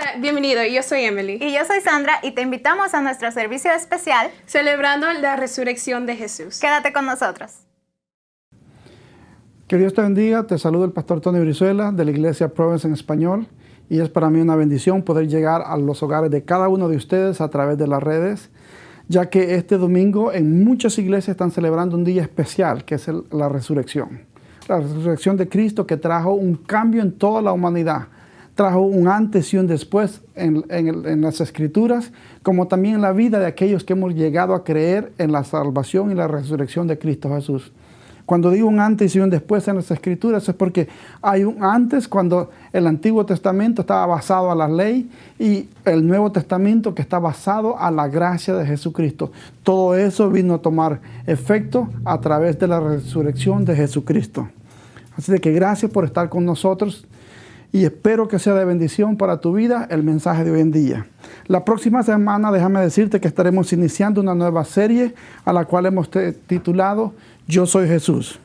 Hola, bienvenido. Yo soy Emily. Y yo soy Sandra y te invitamos a nuestro servicio especial Celebrando la resurrección de Jesús. Quédate con nosotros. Que Dios te bendiga. Te saluda el pastor Tony Brizuela de la iglesia Providence en español. Y es para mí una bendición poder llegar a los hogares de cada uno de ustedes a través de las redes, ya que este domingo en muchas iglesias están celebrando un día especial, que es la resurrección. La resurrección de Cristo, que trajo un cambio en toda la humanidad. Trajo un antes y un después en las Escrituras, como también en la vida de aquellos que hemos llegado a creer en la salvación y la resurrección de Cristo Jesús. Cuando digo un antes y un después en las Escrituras es porque hay un antes cuando el Antiguo Testamento estaba basado a la ley y el Nuevo Testamento que está basado a la gracia de Jesucristo. Todo eso vino a tomar efecto a través de la resurrección de Jesucristo. Así de que gracias por estar con nosotros y espero que sea de bendición para tu vida el mensaje de hoy en día. La próxima semana déjame decirte que estaremos iniciando una nueva serie a la cual hemos titulado Yo soy Jesús.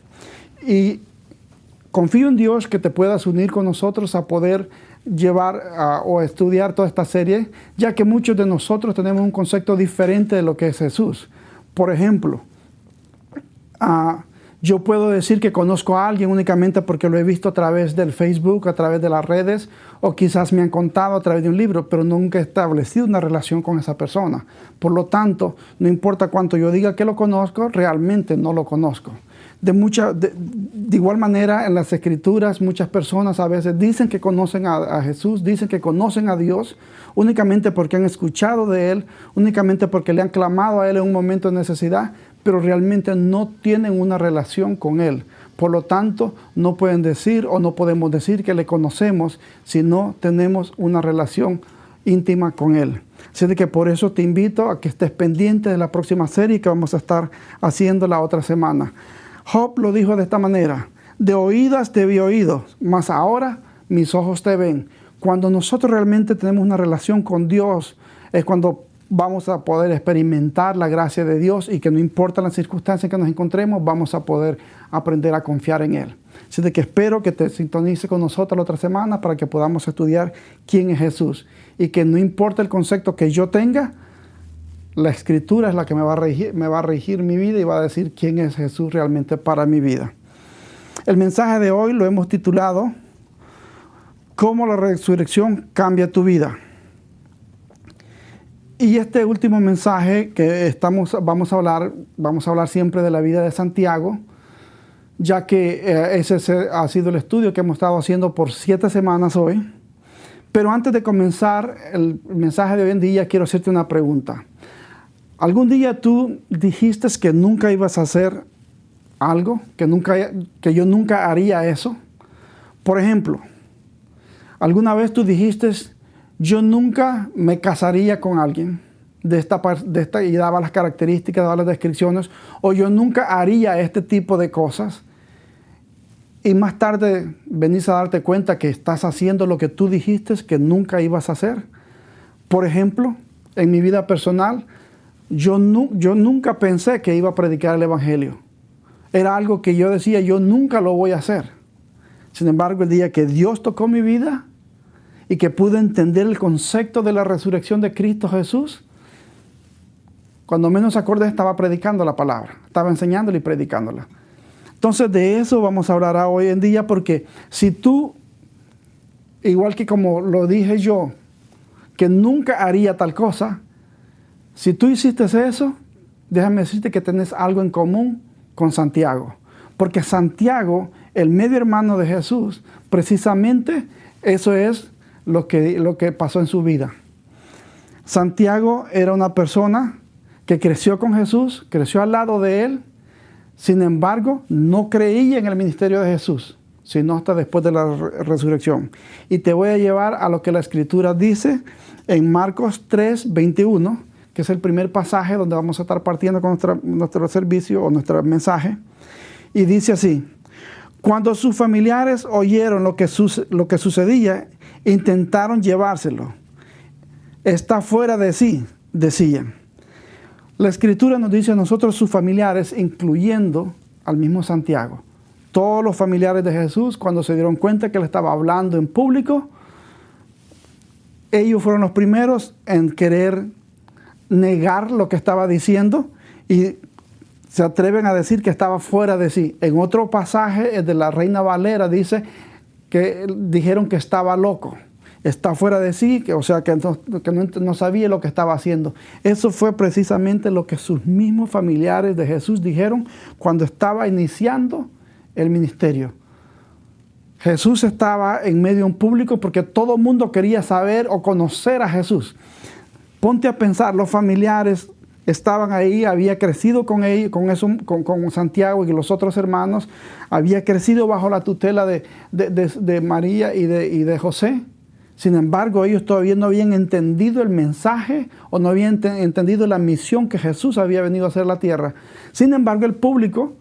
Y confío en Dios que te puedas unir con nosotros a poder llevar o estudiar toda esta serie, ya que muchos de nosotros tenemos un concepto diferente de lo que es Jesús. Por ejemplo, yo puedo decir que conozco a alguien únicamente porque lo he visto a través del Facebook, a través de las redes, o quizás me han contado a través de un libro, pero nunca he establecido una relación con esa persona. Por lo tanto, no importa cuánto yo diga que lo conozco, realmente no lo conozco. De igual manera, en las Escrituras, muchas personas a veces dicen que conocen a Jesús, dicen que conocen a Dios, únicamente porque han escuchado de Él, únicamente porque le han clamado a Él en un momento de necesidad, pero realmente no tienen una relación con Él. Por lo tanto, no pueden decir o no podemos decir que le conocemos si no tenemos una relación íntima con Él. Así de que por eso te invito a que estés pendiente de la próxima serie que vamos a estar haciendo la otra semana. Job lo dijo de esta manera: de oídas te vi oído, mas ahora mis ojos te ven. Cuando nosotros realmente tenemos una relación con Dios, es cuando vamos a poder experimentar la gracia de Dios y que no importa las circunstancias que nos encontremos, vamos a poder aprender a confiar en Él. Así de que espero que te sintonices con nosotros la otra semana para que podamos estudiar quién es Jesús. Y que no importa el concepto que yo tenga, la Escritura es la que me va a regir mi vida y va a decir quién es Jesús realmente para mi vida. El mensaje de hoy lo hemos titulado ¿Cómo la resurrección cambia tu vida? Y este último mensaje que vamos a hablar siempre de la vida de Santiago, ya que ese ha sido el estudio que hemos estado haciendo por 7 semanas hoy. Pero antes de comenzar el mensaje de hoy en día, quiero hacerte una pregunta. ¿Algún día tú dijiste que nunca ibas a hacer algo, que yo nunca haría eso? Por ejemplo, ¿alguna vez tú dijiste: yo nunca me casaría con alguien de esta y daba las características, daba las descripciones, o yo nunca haría este tipo de cosas? Y más tarde venís a darte cuenta que estás haciendo lo que tú dijiste que nunca ibas a hacer. Por ejemplo, en mi vida personal, yo nunca pensé que iba a predicar el Evangelio. Era algo que yo decía, yo nunca lo voy a hacer. Sin embargo, el día que Dios tocó mi vida y que pude entender el concepto de la resurrección de Cristo Jesús, cuando menos acordé estaba predicando la palabra, estaba enseñándola y predicándola. Entonces de eso vamos a hablar hoy en día, porque si tú, igual que como lo dije yo, que nunca haría tal cosa, si tú hiciste eso, déjame decirte que tenés algo en común con Santiago. Porque Santiago, el medio hermano de Jesús, precisamente eso es lo que pasó en su vida. Santiago era una persona que creció con Jesús, creció al lado de Él. Sin embargo, no creía en el ministerio de Jesús, sino hasta después de la resurrección. Y te voy a llevar a lo que la Escritura dice en Marcos 3:21, que es el primer pasaje donde vamos a estar partiendo con nuestro servicio o nuestro mensaje. Y dice así: cuando sus familiares oyeron lo que sucedía, intentaron llevárselo. Está fuera de sí, decían. La Escritura nos dice a nosotros, sus familiares, incluyendo al mismo Santiago. Todos los familiares de Jesús, cuando se dieron cuenta que él estaba hablando en público, ellos fueron los primeros en querer negar lo que estaba diciendo y se atreven a decir que estaba fuera de sí. En otro pasaje de la Reina Valera dice que dijeron que estaba loco, está fuera de sí, o sea que no sabía lo que estaba haciendo. Eso fue precisamente lo que sus mismos familiares de Jesús dijeron cuando estaba iniciando el ministerio. Jesús estaba en medio de un público porque todo el mundo quería saber o conocer a Jesús. Ponte a pensar, los familiares estaban ahí, había crecido con ellos, con Santiago y los otros hermanos, había crecido bajo la tutela de María y de José. Sin embargo, ellos todavía no habían entendido el mensaje o no habían entendido la misión que Jesús había venido a hacer a la tierra. Sin embargo, el público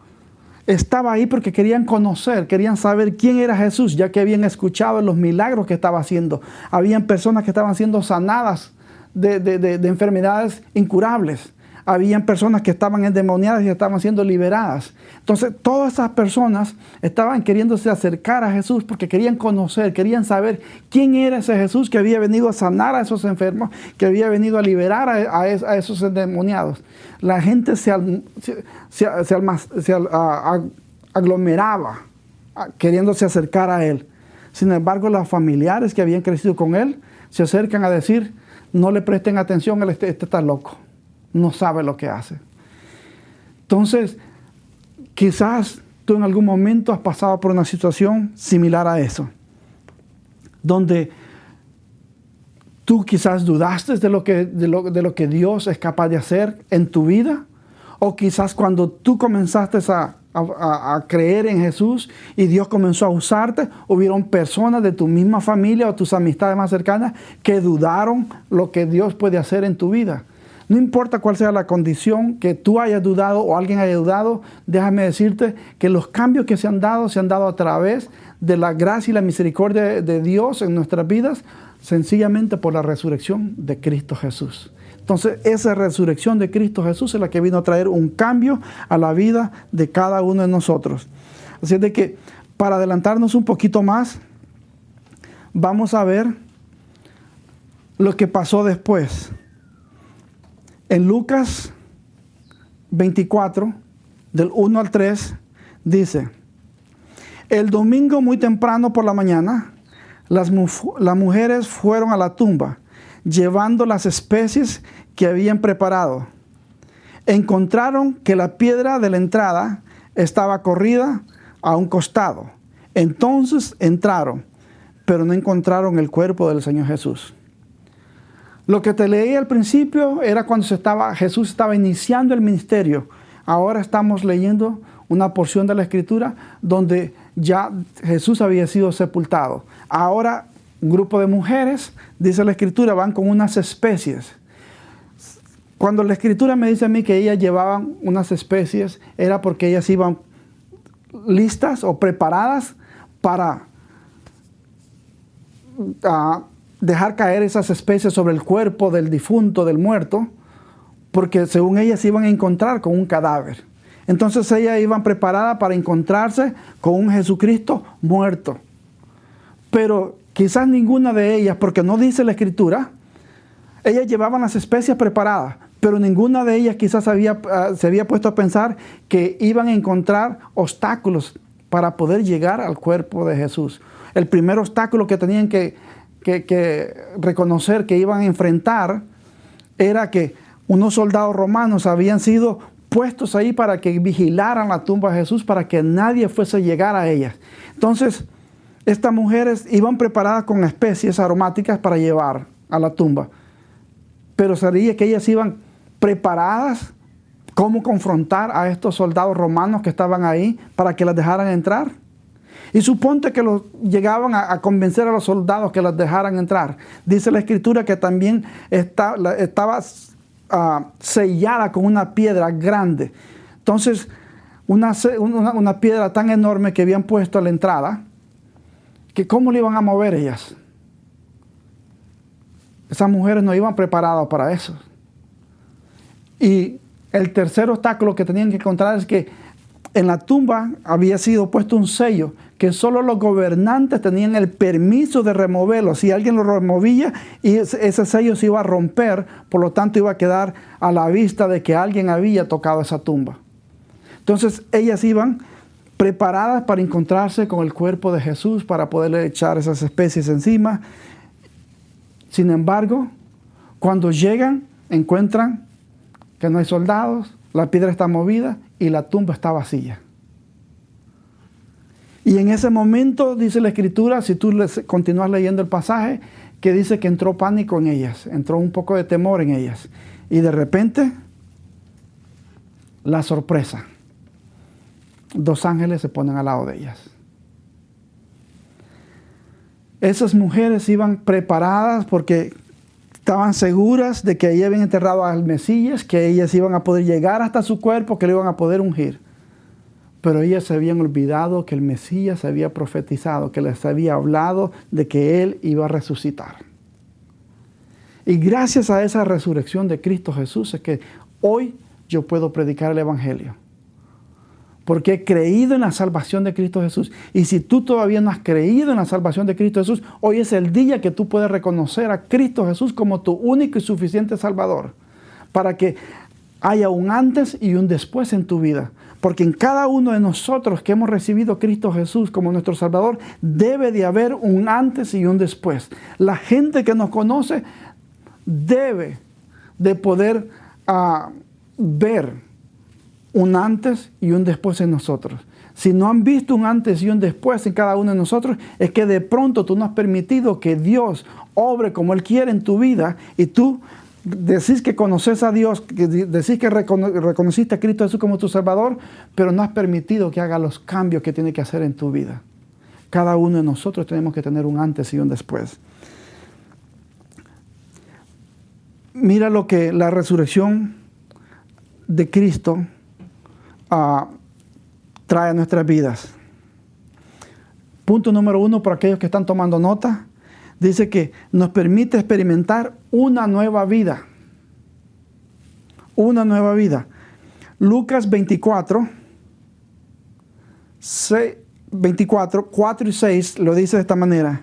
estaba ahí porque querían conocer, querían saber quién era Jesús, ya que habían escuchado los milagros que estaba haciendo. Habían personas que estaban siendo sanadas de enfermedades incurables. Habían personas que estaban endemoniadas y estaban siendo liberadas. Entonces, todas esas personas estaban queriéndose acercar a Jesús porque querían conocer, querían saber quién era ese Jesús que había venido a sanar a esos enfermos, que había venido a liberar a esos endemoniados. La gente se aglomeraba queriéndose acercar a él. Sin embargo, los familiares que habían crecido con él se acercan a decir: no le presten atención, este está loco, no sabe lo que hace. Entonces, quizás tú en algún momento has pasado por una situación similar a eso, donde tú quizás dudaste de lo que Dios es capaz de hacer en tu vida, o quizás cuando tú comenzaste a creer en Jesús y Dios comenzó a usarte, hubieron personas de tu misma familia o tus amistades más cercanas que dudaron lo que Dios puede hacer en tu vida. No importa cuál sea la condición que tú hayas dudado o alguien haya dudado, déjame decirte que los cambios que se han dado a través de la gracia y la misericordia de Dios en nuestras vidas, sencillamente por la resurrección de Cristo Jesús. Entonces, esa resurrección de Cristo Jesús es la que vino a traer un cambio a la vida de cada uno de nosotros. Así es de que, para adelantarnos un poquito más, vamos a ver lo que pasó después. En Lucas 24, del 1 al 3, dice: el domingo muy temprano por la mañana, las mujeres fueron a la tumba, llevando las especies que habían preparado. Encontraron que la piedra de la entrada estaba corrida a un costado. Entonces entraron, pero no encontraron el cuerpo del Señor Jesús. Lo que te leí al principio era cuando Jesús estaba iniciando el ministerio. Ahora estamos leyendo una porción de la Escritura donde ya Jesús había sido sepultado. Ahora un grupo de mujeres, dice la Escritura, van con unas especies. Cuando la Escritura me dice a mí que ellas llevaban unas especies, era porque ellas iban listas o preparadas para dejar caer esas especies sobre el cuerpo del difunto, del muerto, porque según ellas se iban a encontrar con un cadáver. Entonces ellas iban preparadas para encontrarse con un Jesucristo muerto. Pero quizás ninguna de ellas, porque no dice la Escritura, ellas llevaban las especies preparadas, pero ninguna de ellas quizás se había puesto a pensar que iban a encontrar obstáculos para poder llegar al cuerpo de Jesús. El primer obstáculo que tenían que reconocer que iban a enfrentar era que unos soldados romanos habían sido puestos ahí para que vigilaran la tumba de Jesús, para que nadie fuese a llegar a ellas. Entonces, estas mujeres iban preparadas con especies aromáticas para llevar a la tumba, pero sabía que ellas iban preparadas cómo confrontar a estos soldados romanos que estaban ahí para que las dejaran entrar. Y suponte que llegaban a convencer a los soldados que las dejaran entrar. Dice la Escritura que también estaba sellada con una piedra grande. Entonces, una piedra tan enorme que habían puesto a la entrada, que ¿cómo le iban a mover ellas? Esas mujeres no iban preparadas para eso. Y el tercer obstáculo que tenían que encontrar es que en la tumba había sido puesto un sello que solo los gobernantes tenían el permiso de removerlo. Si alguien lo removía, y ese sello se iba a romper, por lo tanto iba a quedar a la vista de que alguien había tocado esa tumba. Entonces ellas iban preparadas para encontrarse con el cuerpo de Jesús, para poderle echar esas especies encima. Sin embargo, cuando llegan, encuentran que no hay soldados, la piedra está movida y la tumba está vacía. Y en ese momento, dice la Escritura, si tú continúas leyendo el pasaje, que dice que entró pánico en ellas, entró un poco de temor en ellas. Y de repente, la sorpresa. 2 ángeles se ponen al lado de ellas. Esas mujeres iban preparadas porque estaban seguras de que ahí habían enterrado al Mesías, que ellas iban a poder llegar hasta su cuerpo, que lo iban a poder ungir. Pero ellas se habían olvidado que el Mesías se había profetizado, que les había hablado de que Él iba a resucitar. Y gracias a esa resurrección de Cristo Jesús es que hoy yo puedo predicar el Evangelio. Porque he creído en la salvación de Cristo Jesús. Y si tú todavía no has creído en la salvación de Cristo Jesús, hoy es el día que tú puedes reconocer a Cristo Jesús como tu único y suficiente Salvador. Para que haya un antes y un después en tu vida. Porque en cada uno de nosotros que hemos recibido a Cristo Jesús como nuestro Salvador, debe de haber un antes y un después. La gente que nos conoce debe de poder ver un antes y un después en nosotros. Si no han visto un antes y un después en cada uno de nosotros, es que de pronto tú no has permitido que Dios obre como Él quiere en tu vida y tú decís que conoces a Dios, que decís que reconociste a Cristo Jesús como tu Salvador, pero no has permitido que haga los cambios que tiene que hacer en tu vida. Cada uno de nosotros tenemos que tener un antes y un después. Mira lo que la resurrección de Cristo trae a nuestras vidas. Punto número 1, para aquellos que están tomando nota, dice que nos permite experimentar una nueva vida. Una nueva vida. Lucas 24, 4 y 6 lo dice de esta manera.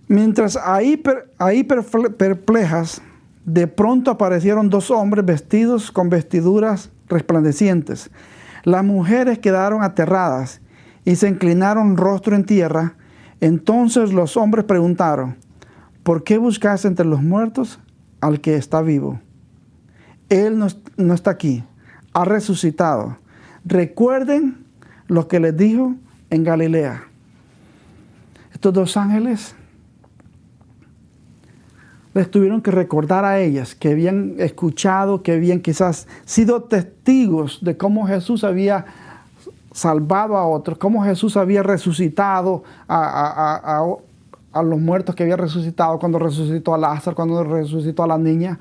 Mientras ahí perplejas, de pronto aparecieron 2 hombres vestidos con vestiduras resplandecientes. Las mujeres quedaron aterradas y se inclinaron rostro en tierra. Entonces los hombres preguntaron: ¿por qué buscáis entre los muertos al que está vivo? Él no está aquí, ha resucitado. Recuerden lo que les dijo en Galilea. Estos 2 ángeles les tuvieron que recordar a ellas que habían escuchado, que habían quizás sido testigos de cómo Jesús había salvado a otros, cómo Jesús había resucitado a los muertos que había resucitado, cuando resucitó a Lázaro, cuando resucitó a la niña.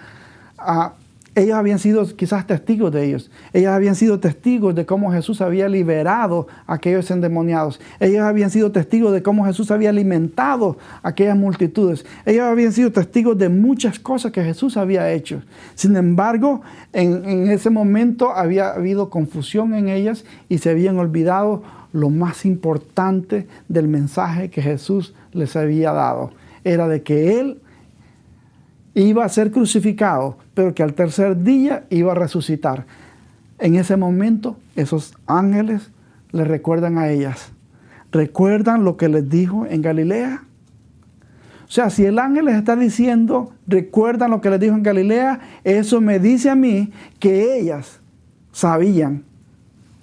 Ellos habían sido quizás testigos de ellos. Ellos habían sido testigos de cómo Jesús había liberado a aquellos endemoniados. Ellos habían sido testigos de cómo Jesús había alimentado a aquellas multitudes. Ellos habían sido testigos de muchas cosas que Jesús había hecho. Sin embargo, en ese momento había habido confusión en ellas y se habían olvidado lo más importante del mensaje que Jesús les había dado. Era de que Él iba a ser crucificado, pero que al tercer día iba a resucitar. En ese momento, esos ángeles le recuerdan a ellas. ¿Recuerdan lo que les dijo en Galilea? O sea, si el ángel les está diciendo, recuerdan lo que les dijo en Galilea, eso me dice a mí que ellas sabían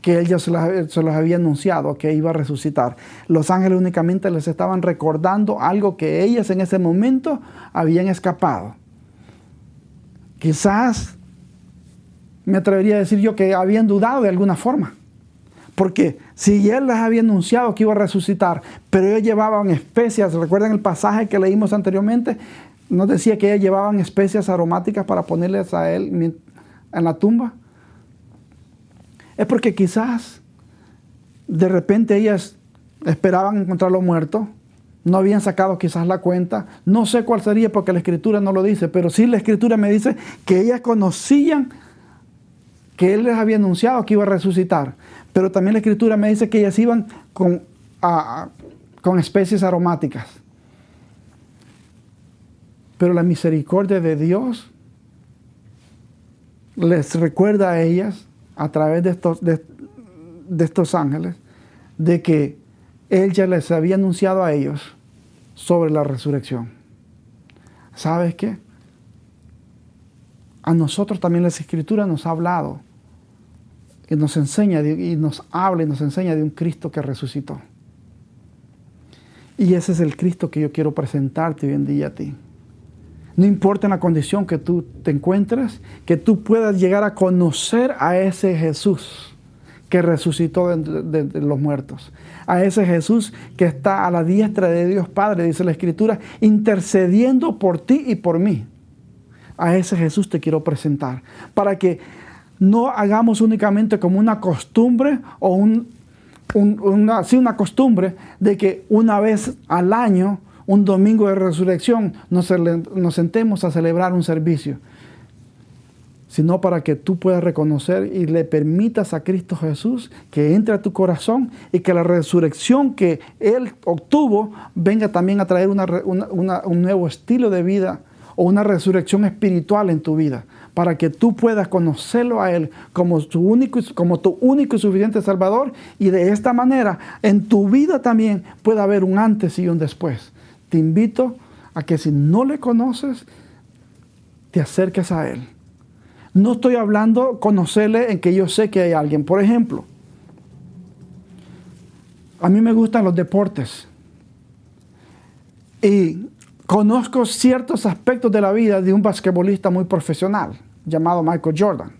que Él ya se los había anunciado, que iba a resucitar. Los ángeles únicamente les estaban recordando algo que ellas en ese momento habían escapado. Quizás me atrevería a decir yo que habían dudado de alguna forma. Porque si Él les había anunciado que iba a resucitar, pero ellos llevaban especias, ¿recuerdan el pasaje que leímos anteriormente? Nos decía que ellos llevaban especias aromáticas para ponerles a Él en la tumba. Es porque quizás de repente ellas esperaban encontrarlo muerto. No habían sacado quizás la cuenta. No sé cuál sería porque la Escritura no lo dice, pero sí la Escritura me dice que ellas conocían que Él les había anunciado que iba a resucitar. Pero también la Escritura me dice que ellas iban con especies aromáticas. Pero la misericordia de Dios les recuerda a ellas, a través de estos ángeles, de que Él ya les había anunciado a ellos sobre la resurrección. ¿Sabes qué? A nosotros también la Escritura nos ha hablado y nos enseña y nos habla y nos enseña de un Cristo que resucitó. Y ese es el Cristo que yo quiero presentarte hoy en día a ti. No importa en la condición que tú te encuentres, que tú puedas llegar a conocer a ese Jesús que resucitó de los muertos. A ese Jesús que está a la diestra de Dios Padre, dice la Escritura, intercediendo por ti y por mí. A ese Jesús te quiero presentar, para que no hagamos únicamente como una costumbre o una costumbre de que una vez al año, un domingo de resurrección, nos sentemos a celebrar un servicio, sino para que tú puedas reconocer y le permitas a Cristo Jesús que entre a tu corazón y que la resurrección que Él obtuvo venga también a traer un nuevo estilo de vida o una resurrección espiritual en tu vida, para que tú puedas conocerlo a Él como tu único y suficiente Salvador, y de esta manera en tu vida también pueda haber un antes y un después. Te invito a que si no le conoces, te acerques a Él. No estoy hablando conocerle en que yo sé que hay alguien. Por ejemplo, a mí me gustan los deportes y conozco ciertos aspectos de la vida de un basquetbolista muy profesional llamado Michael Jordan.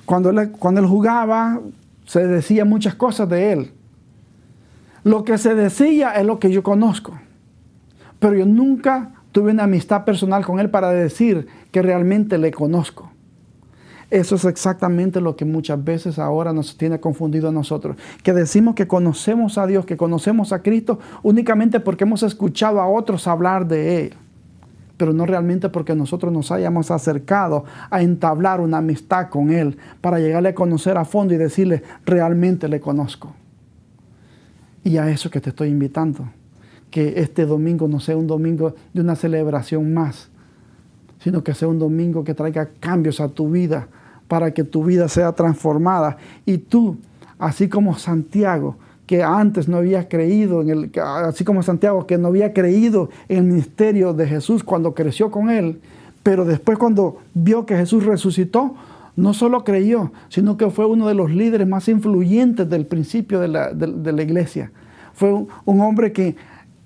Cuando él jugaba, se decía muchas cosas de él. Lo que se decía es lo que yo conozco, pero yo nunca tuve una amistad personal con él para decir que realmente le conozco. Eso es exactamente lo que muchas veces ahora nos tiene confundido a nosotros, que decimos que conocemos a Dios, que conocemos a Cristo únicamente porque hemos escuchado a otros hablar de Él, pero no realmente porque nosotros nos hayamos acercado a entablar una amistad con Él para llegarle a conocer a fondo y decirle, realmente le conozco. Y a eso que te estoy invitando, que este domingo no sea un domingo de una celebración más, sino que sea un domingo que traiga cambios a tu vida, para que tu vida sea transformada. Y tú, así como Santiago, que antes no había creído así como Santiago, que no había creído en el ministerio de Jesús cuando creció con Él, pero después cuando vio que Jesús resucitó, no solo creyó, sino que fue uno de los líderes más influyentes del principio de la iglesia. Fue un hombre que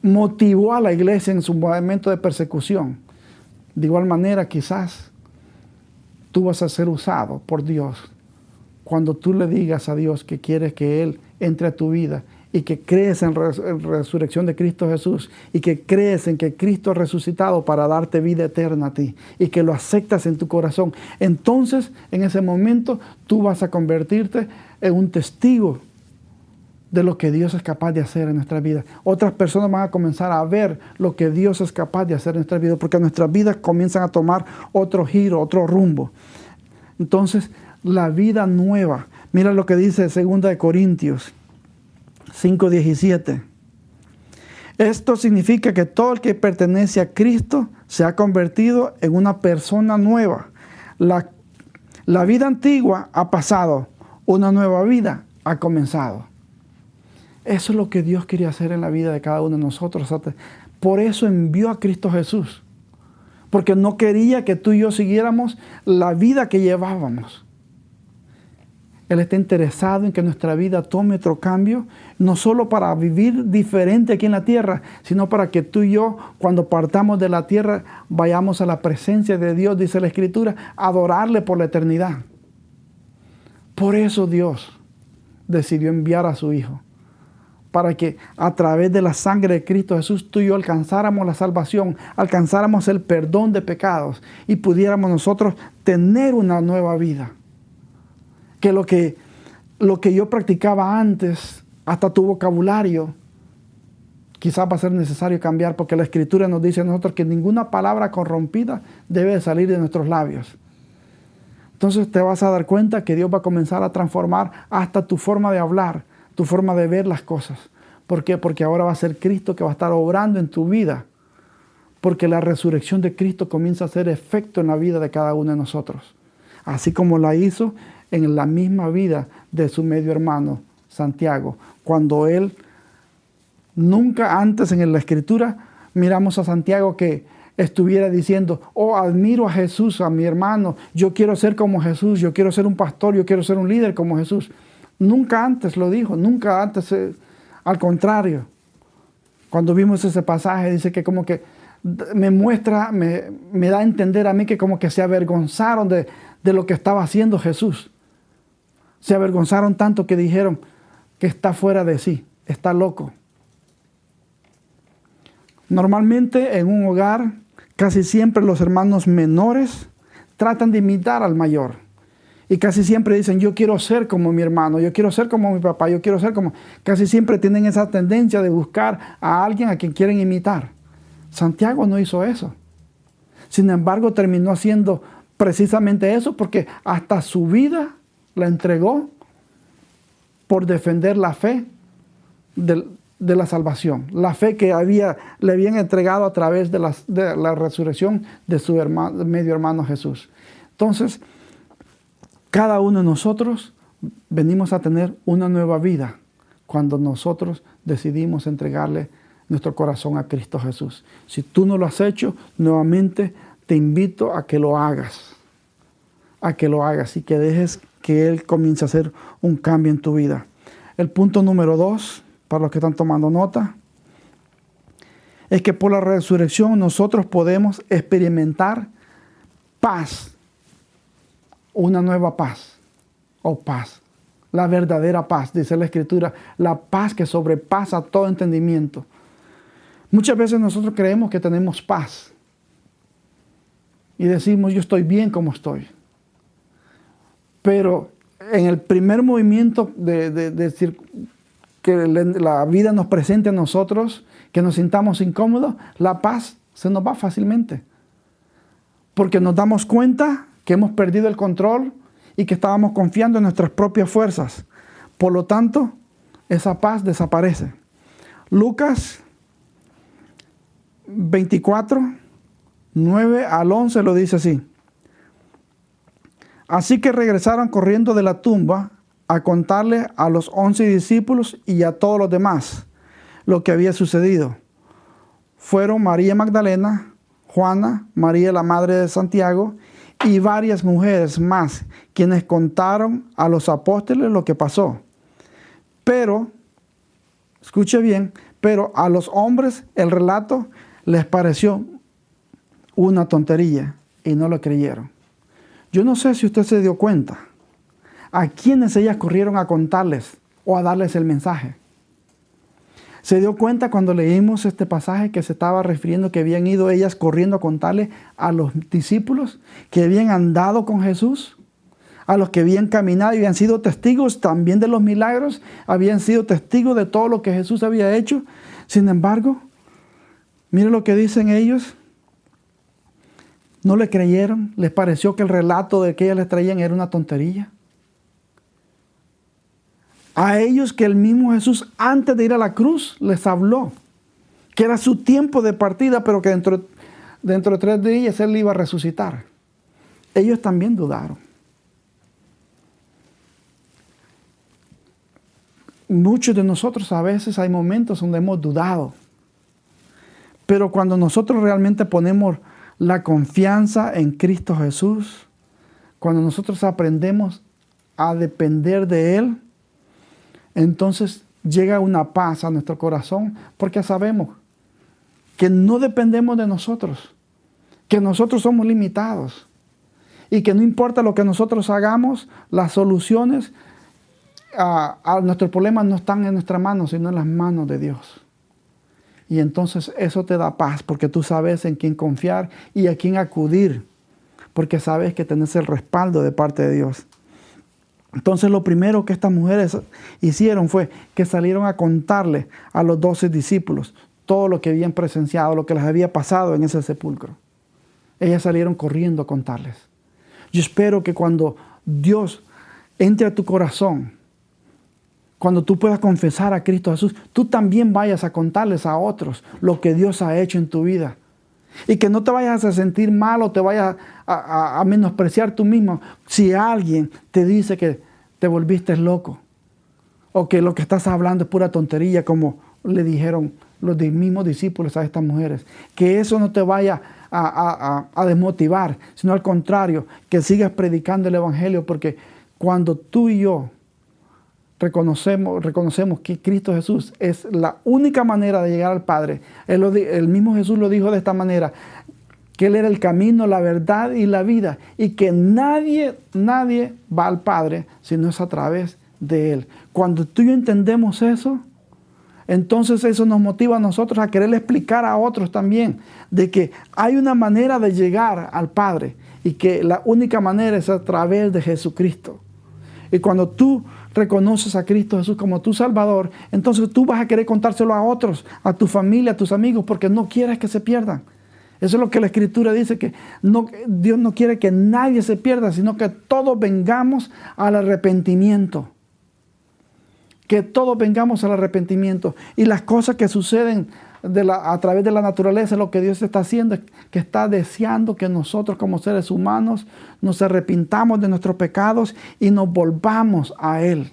motivó a la iglesia en su momento de persecución. De igual manera, quizás tú vas a ser usado por Dios cuando tú le digas a Dios que quieres que Él entre a tu vida y que crees en la resurrección de Cristo Jesús y que crees en que Cristo ha resucitado para darte vida eterna a ti y que lo aceptas en tu corazón. Entonces, en ese momento, tú vas a convertirte en un testigo de lo que Dios es capaz de hacer en nuestra vida. Otras personas van a comenzar a ver lo que Dios es capaz de hacer en nuestra vida, porque nuestras vidas comienzan a tomar otro giro, otro rumbo. Entonces, la vida nueva. Mira lo que dice 2 Corintios 5:17. Esto significa que todo el que pertenece a Cristo se ha convertido en una persona nueva. La vida antigua ha pasado, una nueva vida ha comenzado. Eso es lo que Dios quería hacer en la vida de cada uno de nosotros. Por eso envió a Cristo Jesús. Porque no quería que tú y yo siguiéramos la vida que llevábamos. Él está interesado en que nuestra vida tome otro cambio, no solo para vivir diferente aquí en la tierra, sino para que tú y yo, cuando partamos de la tierra, vayamos a la presencia de Dios, dice la Escritura, a adorarle por la eternidad. Por eso Dios decidió enviar a su Hijo, para que a través de la sangre de Cristo Jesús tú y yo alcanzáramos la salvación, alcanzáramos el perdón de pecados y pudiéramos nosotros tener una nueva vida. Que lo que yo practicaba antes, hasta tu vocabulario, quizás va a ser necesario cambiar, porque la Escritura nos dice a nosotros que ninguna palabra corrompida debe salir de nuestros labios. Entonces te vas a dar cuenta que Dios va a comenzar a transformar hasta tu forma de hablar, tu forma de ver las cosas. ¿Por qué? Porque ahora va a ser Cristo que va a estar obrando en tu vida. Porque la resurrección de Cristo comienza a hacer efecto en la vida de cada uno de nosotros. Así como la hizo en la misma vida de su medio hermano, Santiago. Cuando él, nunca antes en la Escritura, miramos a Santiago que estuviera diciendo, oh, admiro a Jesús, a mi hermano, yo quiero ser como Jesús, yo quiero ser un pastor, yo quiero ser un líder como Jesús. Nunca antes lo dijo, nunca antes, al contrario. Cuando vimos ese pasaje, dice que como que me muestra, me da a entender a mí que como que se avergonzaron de lo que estaba haciendo Jesús. Se avergonzaron tanto que dijeron que está fuera de sí, está loco. Normalmente en un hogar, casi siempre los hermanos menores tratan de imitar al mayor. Y casi siempre dicen, yo quiero ser como mi hermano, yo quiero ser como mi papá, yo quiero ser como... Casi siempre tienen esa tendencia de buscar a alguien a quien quieren imitar. Santiago no hizo eso. Sin embargo, terminó haciendo precisamente eso porque hasta su vida la entregó por defender la fe de la salvación. La fe que le habían entregado a través de la resurrección de su medio hermano Jesús. Entonces, cada uno de nosotros venimos a tener una nueva vida cuando nosotros decidimos entregarle nuestro corazón a Cristo Jesús. Si tú no lo has hecho, nuevamente te invito a que lo hagas. A que lo hagas y que dejes que Él comience a hacer un cambio en tu vida. El punto número 2, para los que están tomando nota, es que por la resurrección nosotros podemos experimentar paz. Una nueva paz, o paz, la verdadera paz, dice la Escritura, la paz que sobrepasa todo entendimiento. Muchas veces nosotros creemos que tenemos paz y decimos, yo estoy bien como estoy. Pero en el primer movimiento de decir que la vida nos presente a nosotros, que nos sintamos incómodos, la paz se nos va fácilmente. Porque nos damos cuenta que hemos perdido el control y que estábamos confiando en nuestras propias fuerzas. Por lo tanto, esa paz desaparece. Lucas 24, 9 al 11 lo dice así. Así que regresaron corriendo de la tumba a contarle a los 11 discípulos y a todos los demás lo que había sucedido. Fueron María Magdalena, Juana, María la madre de Santiago y varias mujeres más, quienes contaron a los apóstoles lo que pasó. Pero, escuche bien, pero a los hombres el relato les pareció una tontería y no lo creyeron. Yo no sé si usted se dio cuenta a quienes ellas corrieron a contarles o a darles el mensaje. Se dio cuenta cuando leímos este pasaje que se estaba refiriendo que habían ido ellas corriendo a contarle a los discípulos que habían andado con Jesús, a los que habían caminado y habían sido testigos también de los milagros, habían sido testigos de todo lo que Jesús había hecho. Sin embargo, mire lo que dicen ellos. No le creyeron, les pareció que el relato de que ellas les traían era una tontería. A ellos que el mismo Jesús antes de ir a la cruz les habló, que era su tiempo de partida, pero que dentro de 3 días Él iba a resucitar. Ellos también dudaron. Muchos de nosotros a veces hay momentos donde hemos dudado, pero cuando nosotros realmente ponemos la confianza en Cristo Jesús, cuando nosotros aprendemos a depender de Él, entonces llega una paz a nuestro corazón porque sabemos que no dependemos de nosotros, que nosotros somos limitados y que no importa lo que nosotros hagamos, las soluciones a nuestros problemas no están en nuestras manos, sino en las manos de Dios. Y entonces eso te da paz porque tú sabes en quién confiar y a quién acudir, porque sabes que tenés el respaldo de parte de Dios. Entonces lo primero que estas mujeres hicieron fue que salieron a contarle a los 12 discípulos todo lo que habían presenciado, lo que les había pasado en ese sepulcro. Ellas salieron corriendo a contarles. Yo espero que cuando Dios entre a tu corazón, cuando tú puedas confesar a Cristo Jesús, tú también vayas a contarles a otros lo que Dios ha hecho en tu vida. Y que no te vayas a sentir mal o te vayas a menospreciar tú mismo si alguien te dice que te volviste loco o que lo que estás hablando es pura tontería, como le dijeron los mismos discípulos a estas mujeres. Que eso no te vaya a desmotivar, sino al contrario, que sigas predicando el Evangelio, porque cuando tú y yo reconocemos que Cristo Jesús es la única manera de llegar al Padre. El mismo Jesús lo dijo de esta manera, que Él era el camino, la verdad y la vida, y que nadie va al Padre si no es a través de Él. Cuando tú y yo entendemos eso, entonces eso nos motiva a nosotros a querer explicar a otros también de que hay una manera de llegar al Padre y que la única manera es a través de Jesucristo. Y cuando tú reconoces a Cristo Jesús como tu Salvador, entonces tú vas a querer contárselo a otros, a tu familia, a tus amigos, porque no quieres que se pierdan. Eso es lo que la Escritura dice, que Dios no quiere que nadie se pierda, sino que todos vengamos al arrepentimiento. Que todos vengamos al arrepentimiento. Y las cosas que suceden a través de la naturaleza, lo que Dios está haciendo es que está deseando que nosotros como seres humanos nos arrepintamos de nuestros pecados y nos volvamos a Él.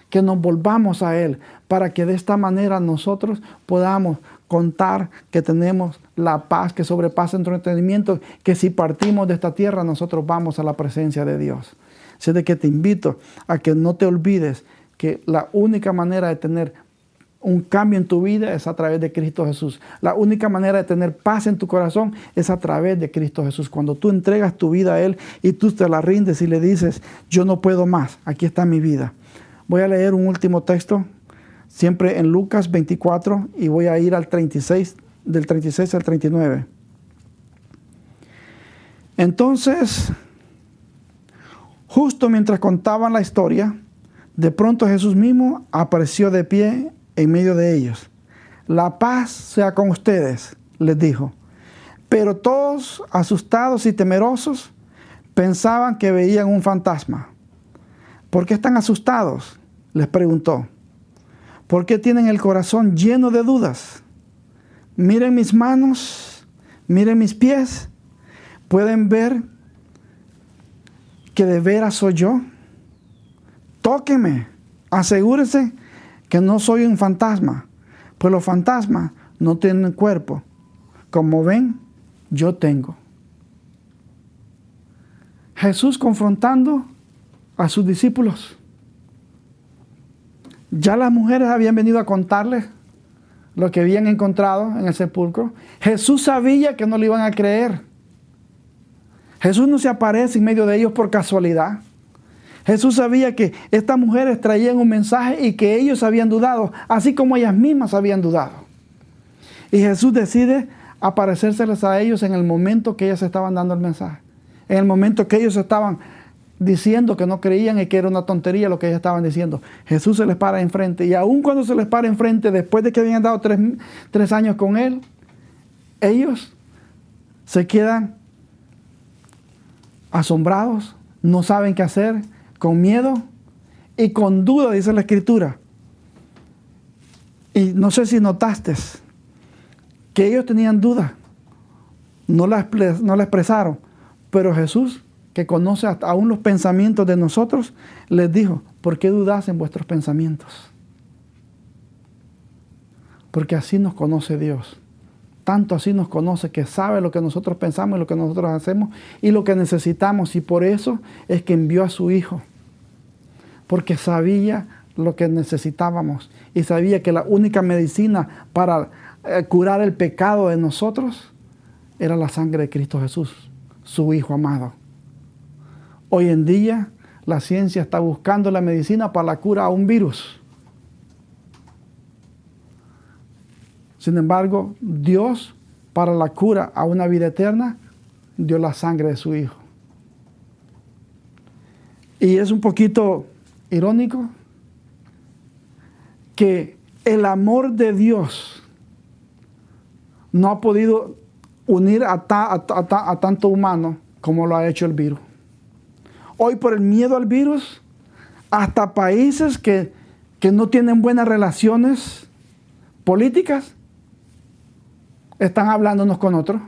Que nos volvamos a Él para que de esta manera nosotros podamos contar que tenemos la paz que sobrepasa nuestro entendimiento, que si partimos de esta tierra nosotros vamos a la presencia de Dios. Así de que te invito a que no te olvides que la única manera de tener un cambio en tu vida es a través de Cristo Jesús. La única manera de tener paz en tu corazón es a través de Cristo Jesús. Cuando tú entregas tu vida a Él y tú te la rindes y le dices, yo no puedo más, aquí está mi vida. Voy a leer un último texto, siempre en Lucas 24, y voy a ir al 36, del 36 al 39. Entonces, justo mientras contaban la historia, de pronto Jesús mismo apareció de pie en medio de ellos. La paz sea con ustedes, les dijo. Pero todos, asustados y temerosos, pensaban que veían un fantasma. ¿Por qué están asustados?, les preguntó. ¿Por qué tienen el corazón lleno de dudas? Miren mis manos, miren mis pies. ¿Pueden ver que de veras soy yo? Tóquenme, asegúrense que no soy un fantasma, pues los fantasmas no tienen cuerpo. Como ven, yo tengo. Jesús confrontando a sus discípulos. Ya las mujeres habían venido a contarles lo que habían encontrado en el sepulcro. Jesús sabía que no le iban a creer. Jesús no se aparece en medio de ellos por casualidad. Jesús sabía que estas mujeres traían un mensaje y que ellos habían dudado, así como ellas mismas habían dudado. Y Jesús decide aparecérseles a ellos en el momento que ellas estaban dando el mensaje. En el momento que ellos estaban diciendo que no creían y que era una tontería lo que ellos estaban diciendo. Jesús se les para enfrente. Y aun cuando se les para enfrente, después de que habían dado tres años con Él, ellos se quedan asombrados, no saben qué hacer, con miedo y con duda, dice la Escritura. Y no sé si notaste que ellos tenían duda, no la expresaron, pero Jesús, que conoce aún los pensamientos de nosotros, les dijo, ¿por qué dudas en vuestros pensamientos? Porque así nos conoce Dios. Tanto así nos conoce que sabe lo que nosotros pensamos y lo que nosotros hacemos y lo que necesitamos. Y por eso es que envió a su Hijo. Porque sabía lo que necesitábamos. Y sabía que la única medicina para curar el pecado de nosotros era la sangre de Cristo Jesús, su Hijo amado. Hoy en día la ciencia está buscando la medicina para la cura a un virus. Sin embargo, Dios, para la cura a una vida eterna, dio la sangre de su Hijo. Y es un poquito irónico que el amor de Dios no ha podido unir a tanto humano como lo ha hecho el virus. Hoy por el miedo al virus, hasta países que no tienen buenas relaciones políticas, están hablando unos con otros.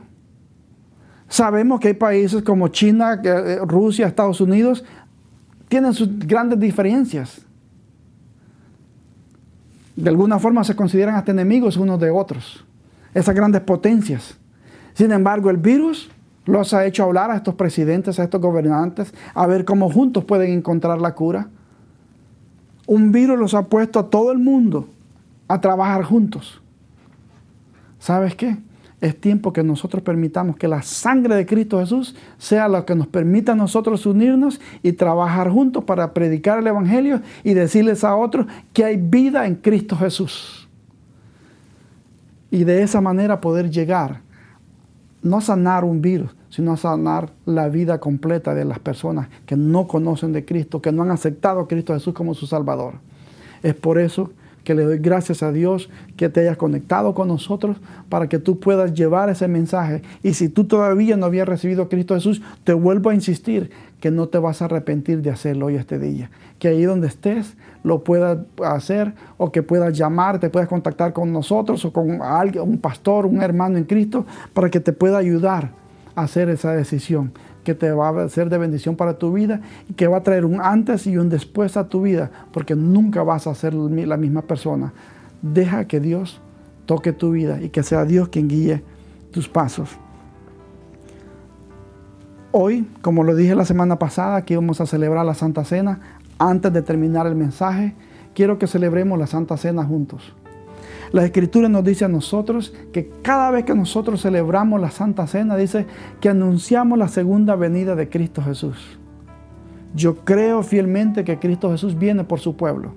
Sabemos que hay países como China, Rusia, Estados Unidos, tienen sus grandes diferencias. De alguna forma se consideran hasta enemigos unos de otros, esas grandes potencias. Sin embargo, el virus los ha hecho hablar a estos presidentes, a estos gobernantes, a ver cómo juntos pueden encontrar la cura. Un virus los ha puesto a todo el mundo a trabajar juntos. ¿Sabes qué? Es tiempo que nosotros permitamos que la sangre de Cristo Jesús sea lo que nos permita a nosotros unirnos y trabajar juntos para predicar el Evangelio y decirles a otros que hay vida en Cristo Jesús. Y de esa manera poder llegar, no a sanar un virus, sino a sanar la vida completa de las personas que no conocen de Cristo, que no han aceptado a Cristo Jesús como su Salvador. Es por eso que le doy gracias a Dios que te hayas conectado con nosotros para que tú puedas llevar ese mensaje. Y si tú todavía no habías recibido a Cristo Jesús, te vuelvo a insistir que no te vas a arrepentir de hacerlo hoy este día. Que ahí donde estés lo puedas hacer o que puedas llamar, te puedas contactar con nosotros o con alguien, un pastor, un hermano en Cristo, para que te pueda ayudar a hacer esa decisión que te va a ser de bendición para tu vida y que va a traer un antes y un después a tu vida, porque nunca vas a ser la misma persona. Deja que Dios toque tu vida y que sea Dios quien guíe tus pasos. Hoy, como lo dije la semana pasada, que íbamos a celebrar la Santa Cena. Antes de terminar el mensaje, quiero que celebremos la Santa Cena juntos. La Escritura nos dice a nosotros que cada vez que nosotros celebramos la Santa Cena, dice que anunciamos la segunda venida de Cristo Jesús. Yo creo fielmente que Cristo Jesús viene por su pueblo.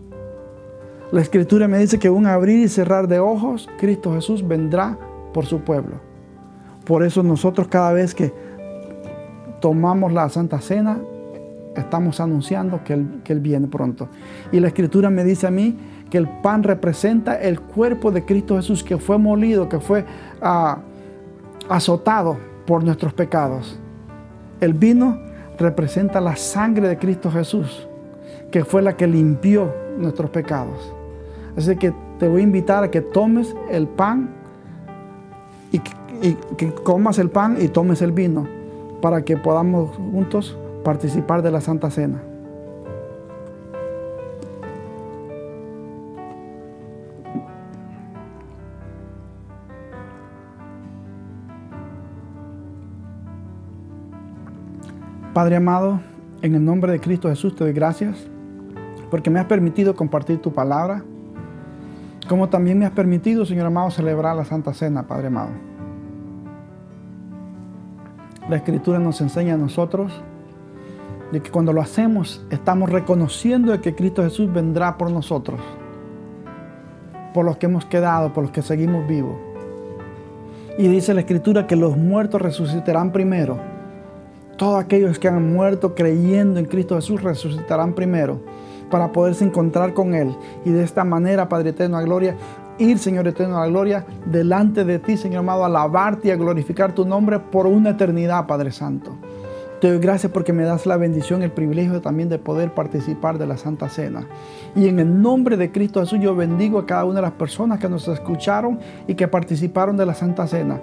La Escritura me dice que un abrir y cerrar de ojos, Cristo Jesús vendrá por su pueblo. Por eso nosotros cada vez que tomamos la Santa Cena, estamos anunciando que Él viene pronto. Y la Escritura me dice a mí que el pan representa el cuerpo de Cristo Jesús, que fue molido, que fue azotado por nuestros pecados. El vino representa la sangre de Cristo Jesús, que fue la que limpió nuestros pecados. Así que te voy a invitar a que tomes el pan y que comas el pan y tomes el vino para que podamos juntos participar de la Santa Cena. Padre amado, en el nombre de Cristo Jesús te doy gracias porque me has permitido compartir tu palabra, como también me has permitido, Señor amado, celebrar la Santa Cena, Padre amado. La Escritura nos enseña a nosotros de que cuando lo hacemos estamos reconociendo que Cristo Jesús vendrá por nosotros, por los que hemos quedado, por los que seguimos vivos. Y dice la Escritura que los muertos resucitarán primero. Todos aquellos que han muerto creyendo en Cristo Jesús resucitarán primero para poderse encontrar con Él. Y de esta manera, Padre eterno, a gloria, ir, Señor eterno, a la gloria, delante de ti, Señor amado, a alabarte y a glorificar tu nombre por una eternidad, Padre Santo. Te doy gracias porque me das la bendición, el privilegio también de poder participar de la Santa Cena. Y en el nombre de Cristo Jesús yo bendigo a cada una de las personas que nos escucharon y que participaron de la Santa Cena.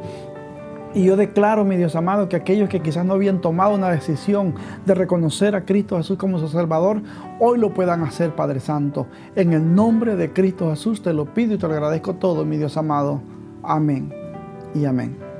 Y yo declaro, mi Dios amado, que aquellos que quizás no habían tomado una decisión de reconocer a Cristo Jesús como su Salvador, hoy lo puedan hacer, Padre Santo. En el nombre de Cristo Jesús te lo pido y te lo agradezco todo, mi Dios amado. Amén y amén.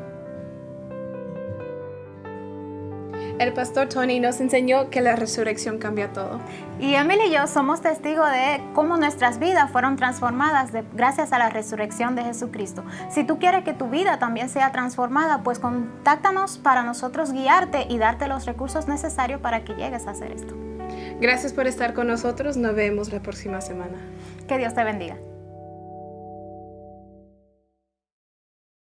El pastor Tony nos enseñó que la resurrección cambia todo. Y Emily y yo somos testigos de cómo nuestras vidas fueron transformadas gracias a la resurrección de Jesucristo. Si tú quieres que tu vida también sea transformada, pues contáctanos para nosotros guiarte y darte los recursos necesarios para que llegues a hacer esto. Gracias por estar con nosotros. Nos vemos la próxima semana. Que Dios te bendiga.